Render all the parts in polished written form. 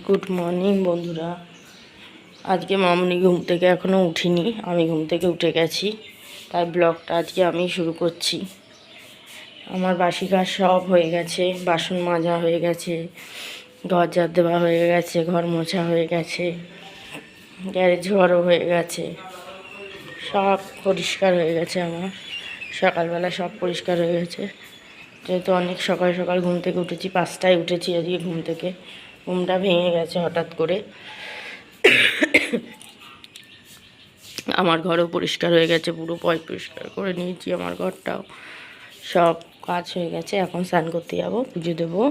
Good morning বন্ধুরা। আজকে মামনি ঘুম থেকে এখনও উঠিনি, আমি ঘুম থেকে উঠে গেছি, তাই ব্লগটা আজকে আমি শুরু করছি। আমার বাসি কাজ সব হয়ে গেছে, বাসন মাজা হয়ে গেছে, ঘর ঝাড় দেওয়া হয়ে গেছে, ঘর মোছা হয়ে গেছে, গ্যারেজ ঘরও হয়ে গেছে, সব পরিষ্কার হয়ে গেছে। আমার সকালবেলা সব পরিষ্কার হয়ে গেছে, যেহেতু অনেক সকাল সকাল ঘুম থেকে উঠেছি, 5টায় উঠেছি আজকে ঘুম থেকে। ঘুমটা ভেঙে গেছে হঠাৎ করে। আমার ঘরও পরিষ্কার হয়ে গেছে, পুরো পরিষ্কার করে নিয়েছি আমার ঘরটাও, সব কাজ হয়ে গেছে। এখন স্নান করতে যাবো, পুজো দেবো,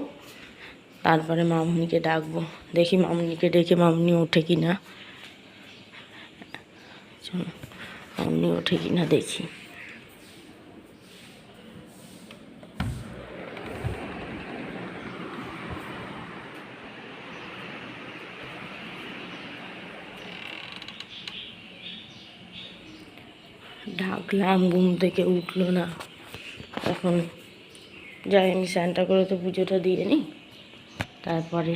তারপরে মামুনিকে ডাকবো। দেখি মামুনিকে ডেকে মামুনি ওঠে কি না, মামুনি ওঠে কি না দেখি। ডাকলাম, ঘুম থেকে উঠলো না। এখন যাই, আমি স্নানটা করে তো পুজোটা দিয়ে নিই, তারপরে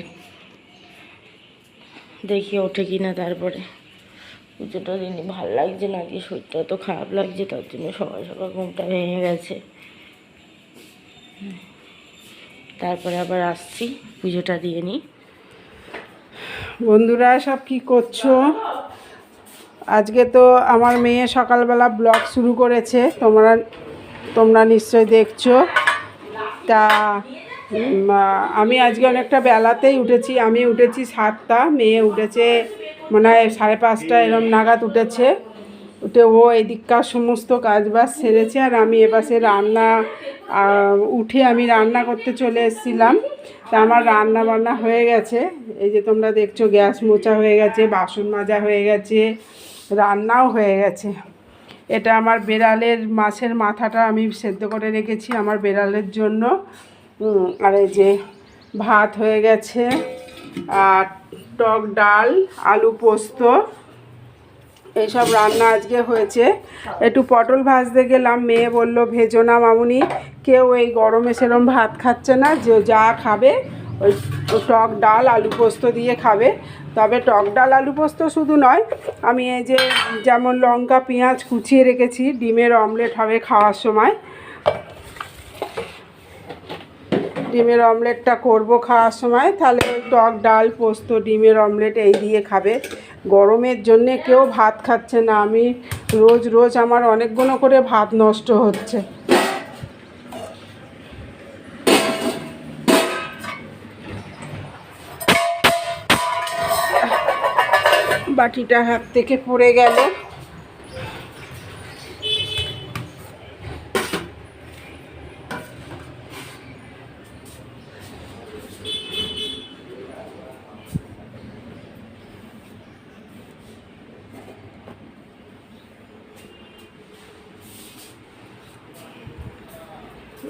দেখি ওঠে কি না, তারপরে পুজোটা দিয়ে নিই। ভালো লাগছে না, আজকে শরীরটা তো খারাপ লাগছে, তার জন্য সকাল সকাল ঘুমটা ভেঙে গেছে। তারপরে আবার আসছি, পুজোটা দিয়ে নিই। বন্ধুরা সব কি করছো? আজকে তো আমার মেয়ে সকালবেলা ব্লগ শুরু করেছে, তোমরা নিশ্চয়ই দেখছো। তা আমি আজকে অনেকটা বেলাতেই উঠেছি। আমি উঠেছি 7টা, মেয়ে উঠেছে মনে হয় 5:30 এরম নাগাদ উঠেছে। উঠে ও এদিককার সমস্ত কাজবাজ সেরেছে, আর আমি এপাশে উঠে আমি রান্না করতে চলে এসেছিলাম। তা আমার রান্না বান্না হয়ে গেছে, এই যে তোমরা দেখছো, গ্যাস মোছা হয়ে গেছে, বাসন মাজা হয়ে গেছে, রান্নাও হয়ে গেছে। এটা আমার বেড়ালের মাছের মাথাটা আমি সেদ্ধ করে রেখেছি আমার বেড়ালের জন্য। আর এই যে ভাত হয়ে গেছে, আর টক ডাল, আলু পোস্ত, এইসব রান্না আজকে হয়েছে। একটু পটল ভাজতে গেলাম, মেয়ে বলল ভেজো না মামুনি, কেউ এই গরমে সেরম ভাত খাচ্ছে না, যে যা খাবে ওই টক ডাল আলু পোস্ত দিয়ে খাবে। তবে টক ডাল আলু পোস্ত শুধু নয়, আমি এই যে যেমন লঙ্কা পেঁয়াজ কুচিয়ে রেখেছি, ডিমের অমলেট হবে খাওয়ার সময়, ডিমের অমলেটটা করব খাওয়ার সময়। তাহলে ওই টক ডাল পোস্ত ডিমের অমলেট এই দিয়ে খাবে। গরমের জন্যে কেউ ভাত খাচ্ছে না, আমি রোজ রোজ আমার অনেকগুলো করে ভাত নষ্ট হচ্ছে। বাটিটা হাত থেকে পড়ে গেল।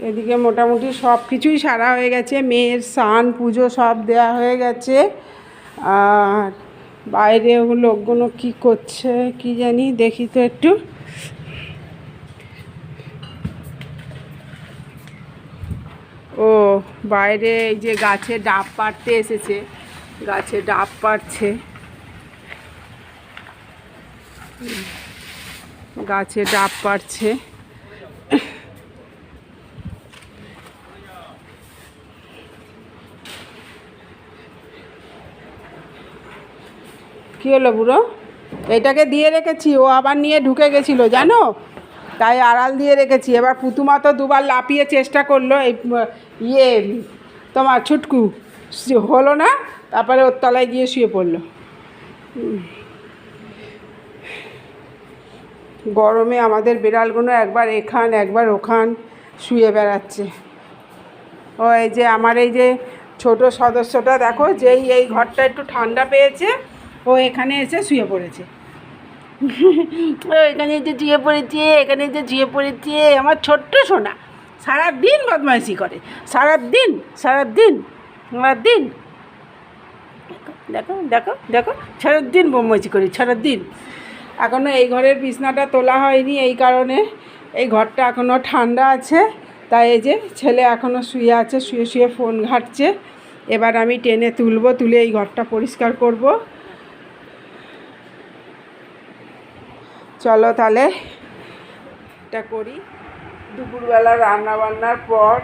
এদিকে মোটামুটি সব কিছুই সারা হয়ে গেছে, মেয়ের স্নান পুজো সব দেয়া হয়ে গেছে। আর বাইরে লোকগুলো কি করছে কি জানি, দেখি তো একটু। ও বাইরে এই যে গাছে ডাব পাড়তে এসেছে, গাছে ডাব পাড়ছে, গাছে ডাব পাড়ছে। কী হলো বুড়ো? এটাকে দিয়ে রেখেছি, ও আবার নিয়ে ঢুকে গেছিলো জানো, তাই আড়াল দিয়ে রেখেছি। এবার পুতুমা তো দুবার লাফিয়ে চেষ্টা করলো, এই তোমার ছুটকু হলো না, তারপরে ওর তলায় গিয়ে শুয়ে পড়লো। গরমে আমাদের বিড়ালগুলো একবার এখান একবার ওখান শুয়ে বেড়াচ্ছে। ও এই যে আমার এই যে ছোট সদস্যটা দেখো, যেই এই ঘরটা একটু ঠান্ডা পেয়েছে, ও এখানে এসে শুয়ে পড়েছে। ও এখানে যে শুয়ে পড়েছে, এখানে যে শুয়ে পড়েছে আমার ছোট্ট সোনা। সারাদিন বদমাইশি করে, সারাদিন সারাদিন সারাদিন, দেখো দেখো দেখো, সারাদিন বদমাইশি করি সারাদিন। এখনও এই ঘরের বিছনাটা তোলা হয়নি, এই কারণে এই ঘরটা এখনও ঠান্ডা আছে। তাই এই যে ছেলে এখনও শুয়ে আছে, শুয়ে শুয়ে ফোন ঘাঁটছে। এবার আমি টেনে তুলবো, তুলে এই ঘরটা পরিষ্কার করব। চলো তাহলে এটা করি। দুপুরবেলা রান্না বান্নার পর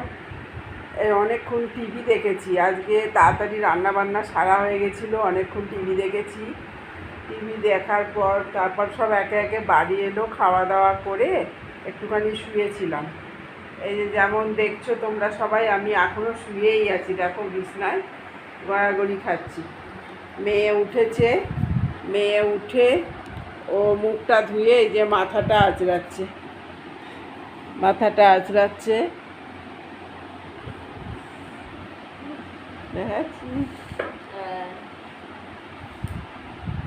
অনেকক্ষণ টিভি দেখেছি। আজকে তাড়াতাড়ি রান্না বান্না সারা হয়ে গেছিলো, অনেকক্ষণ টিভি দেখেছি। টিভি দেখার পর তারপর সব একে একে বাড়ি এলো, খাওয়া দাওয়া করে একটুখানি শুয়েছিলাম। এই যে যেমন দেখছো তোমরা সবাই, আমি এখনও শুয়েই আছি, দেখো বিছনায় গড়াগড়ি খাচ্ছি। মেয়ে উঠেছে, মেয়ে উঠে ও মুখটা ধুয়ে এই যে মাথাটা আঁচড়াচ্ছে, মাথাটা আঁচড়াচ্ছে।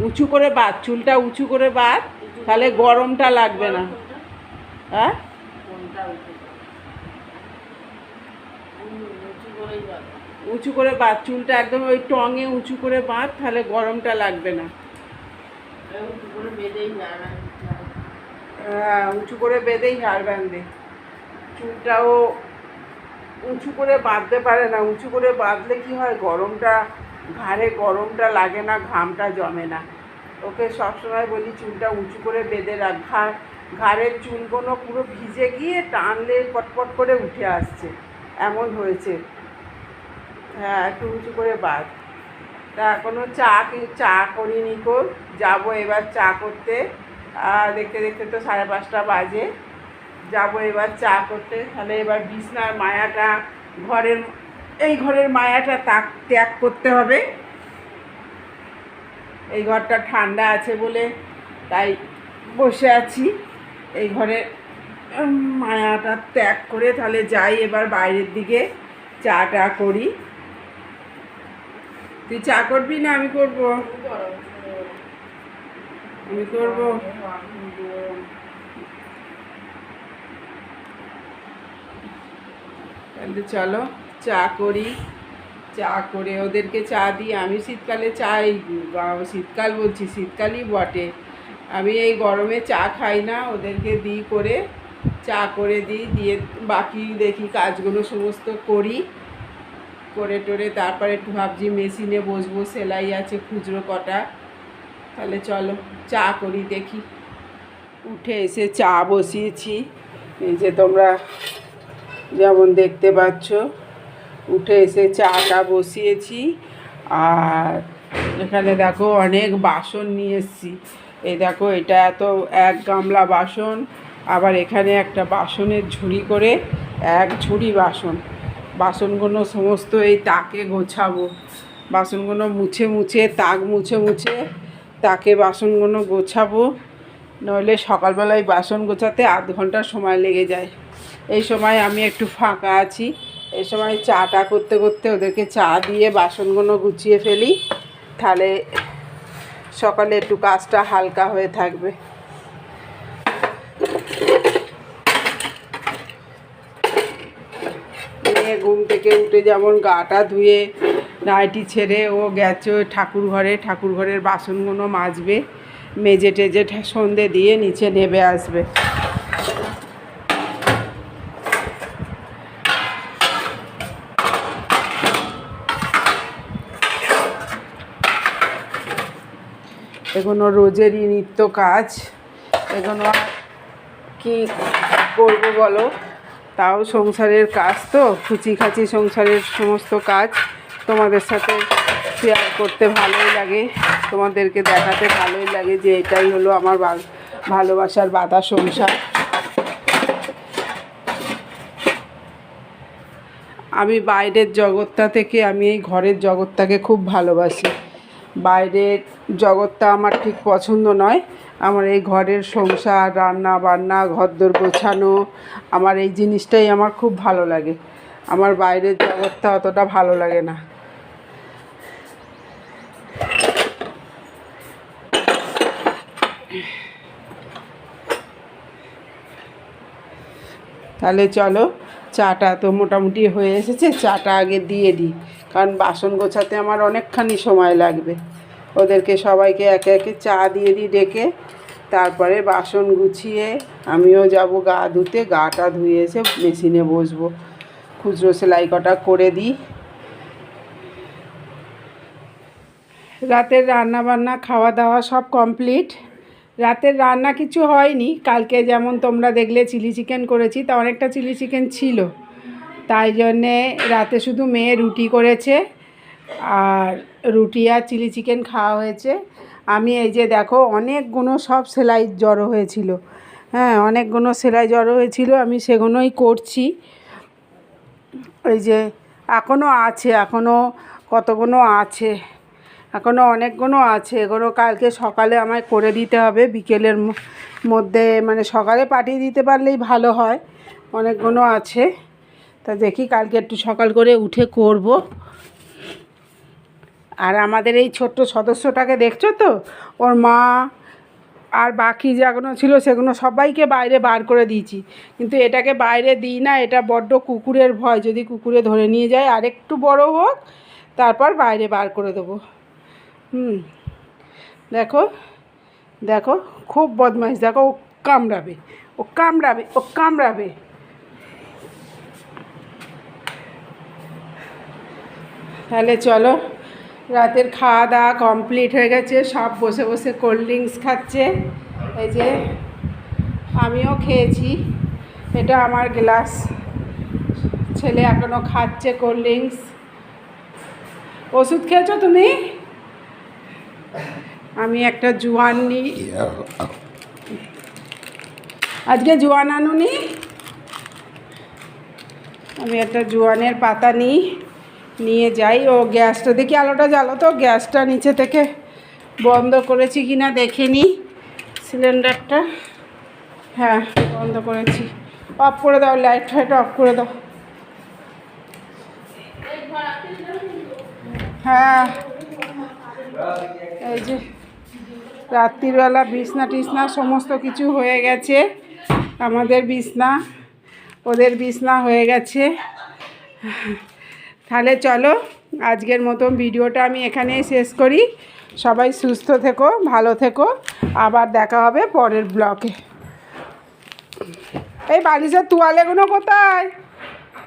উঁচু করে বাঁধ, চুলটা উঁচু করে বাঁধ, তাহলে গরমটা লাগবে না। হ্যাঁ, উঁচু করে বাঁধ চুলটা, একদম ওই টঙে উঁচু করে বাঁধ, তাহলে গরমটা লাগবে না। হ্যাঁ, উঁচু করে বেঁধেই হাড় বাঁধে। চুলটাও উঁচু করে বাঁধতে পারে না, উঁচু করে বাঁধলে কি হয়, গরমটা ঘাড়ে গরমটা লাগে না, ঘামটা জমে না। ওকে সবসময় বলি চুলটা উঁচু করে বেঁধে রাখ। ঘাড়ের চুলগুলো পুরো ভিজে গিয়ে টানলে পটপট করে উঠে আসছে, এমন হয়েছে। হ্যাঁ, একটু উঁচু করে বাঁধ। তা এখনও চা করিনি কো, যাবো এবার চা করতে। দেখতে দেখতে তো 5:30 বাজে, যাবো এবার চা করতে। তাহলে এবার বিছনার মায়াটা, এই ঘরের মায়াটা ত্যাগ করতে হবে। এই ঘরটা ঠান্ডা আছে বলে তাই বসে আছি। এই ঘরের মায়াটা ত্যাগ করে তাহলে যাই এবার বাইরের দিকে, চাটা করি। তুই চা করবি না আমি করবো? আমি করবো। তাহলে চলো চা করি। চা করে ওদেরকে চা দিই। আমি শীতকালে শীতকাল বলছি, শীতকালই বটে, আমি এই গরমে চা খাই না। ওদেরকে দিই করে, চা করে দিই, দিয়ে বাকি দেখি কাজগুলো সমস্ত করি। করে টোরে তারপরে একটু ভাবছি মেশিনে বসবো, সেলাই আছে খুচরো কটা। তাহলে চলো চা করি দেখি। উঠে এসে চা বসিয়েছি, এই যে তোমরা যেমন দেখতে পাচ্ছ, উঠে এসে চাটা বসিয়েছি। আর এখানে দেখো অনেক বাসন নিয়ে এসেছি। এই দেখো, এটা এত 1 গামলা বাসন, আবার এখানে একটা বাসনের ঝুড়ি করে 1 ঝুড়ি বাসনগুলো সমস্ত এই তাকে গোছাবো। বাসনগুলো মুছে মুছে, তাক মুছে মুছে তাকে বাসনগুলো গোছাবো। নইলে সকালবেলায় বাসন গোছাতে আধ ঘন্টা সময় লেগে যায়। এই সময় আমি একটু ফাঁকা আছি, এই সময় চাটা করতে করতে ওদেরকে চা দিয়ে বাসনগুলো গুছিয়ে ফেলি, তাহলে সকালে একটু কাজটা হালকা হয়ে থাকবে। মেয়ে ঘুম থেকে উঠে যেমন গাটা ধুয়ে নাইটি ছেড়ে ও গেছে ঠাকুর ঘরের বাসনগুলো মাজবে, মেজে টেজে সন্ধে দিয়ে নিচে নেমে আসবে। এগুলো রোজেরই নিত্য কাজ, এগুলো কি করবো বলো? তাও সংসারের কাজ তো, খুচিখাচি সংসারের সমস্ত কাজ তোমাদের সাথে শেয়ার করতে ভালোই লাগে, তোমাদেরকে দেখাতে ভালোই লাগে যে এটাই হলো আমার ভালোবাসার বাঁধা সংসার। আমি বাইরের জগৎটা থেকে আমি এই ঘরের জগৎটাকে খুব ভালোবাসি। বাইরের জগৎটা আমার ঠিক পছন্দ নয়। আমার এই ঘরের সংসার, রান্না বান্না, ঘরদোর গোছানো, আমার এই জিনিসটাই আমার খুব ভালো লাগে। আমার বাইরের জগৎটা অতটা ভালো লাগে না। তাহলে চলো, চাটা তো মোটামুটি হয়ে এসেছে, চাটা আগে দিয়ে দিই, কারণ বাসন গোছাতে আমার অনেকখানি সময় লাগবে। ওদেরকে সবাইকে একে একে চা দিয়ে দিই ডেকে, তারপরে বাসন গুছিয়ে আমিও যাব গা ধুতে। গাটা ধুয়ে এসে মেশিনে বসবো, খুচরো সেলাই কটা করে দিই। রাতের রান্না বান্না খাওয়া দাওয়া সব কমপ্লিট। রাতের রান্না কিছু হয়নি, কালকে যেমন তোমরা দেখলে চিলি চিকেন করেছি, তা অনেকটা চিলি চিকেন ছিল, তাই জন্যে রাতে শুধু মেয়ে রুটি করেছে, আর রুটি আর চিলি চিকেন খাওয়া হয়েছে। আমি এই যে দেখো অনেকগুলো সব সেলাই জড়ো হয়েছিল, হ্যাঁ অনেকগুলো সেলাই জড়ো হয়েছিল, আমি সেগুলোই করছি। এই যে এখনও আছে, এখনও কতগুলো আছে, এখনও অনেকগুলো আছে, এগুলো কালকে সকালে আমায় করে দিতে হবে, বিকেলের মধ্যে মানে সকালে পাঠিয়ে দিতে পারলেই ভালো হয়, অনেকগুলো আছে। তা দেখি কালকে একটু সকাল করে উঠে করব। আর আমাদের এই ছোট্ট সদস্যটাকে দেখছো তো, ওর মা আর বাকি যেগুলো ছিল সেগুলো সবাইকে বাইরে বার করে দিয়েছি, কিন্তু এটাকে বাইরে দিই না, এটা বড্ড কুকুরের ভয়, যদি কুকুরে ধরে নিয়ে যায়, আর একটু বড় হোক তারপর বাইরে বার করে দেবো। দেখো দেখো খুব বদমাইশ, দেখো ও কামড়াবে, ও কামড়াবে, ও কামড়াবে। তাহলে চলো, রাতের খাওয়া দাওয়া কমপ্লিট হয়ে গেছে, সব বসে বসে কোল্ড ড্রিঙ্কস খাচ্ছে। এই যে আমিও খেয়েছি, এটা আমার গ্লাস, ছেলে এখনও খাচ্ছে কোল্ড ড্রিঙ্কস। ওষুধ খেয়েছো তুমি? আমি একটা জোয়ান নিই, আজকে জোয়ান আনুনি, আমি একটা জোয়ানের পাতা নিয়ে যাই। ও গ্যাসটা দেখি, আলোটা জ্বালো তো, গ্যাসটা নিচে থেকে বন্ধ করেছি কি না দেখে নিই, সিলিন্ডারটা, হ্যাঁ বন্ধ করেছি। অফ করে দাও, লাইট ফাইট অফ করে দাও। হ্যাঁ এই যে রাত্রিবেলা বিছনা টিছনা সমস্ত কিছু হয়ে গেছে, আমাদের বিছনা ওদের বিছনা হয়ে গেছে। তাহলে চলো আজকের মতন ভিডিওটা আমি এখানেই শেষ করি। সবাই সুস্থ থেকো, ভালো থেকো, আবার দেখা হবে পরের ব্লগে। এই বালিশের তোয়ালেগুলো কোথায়?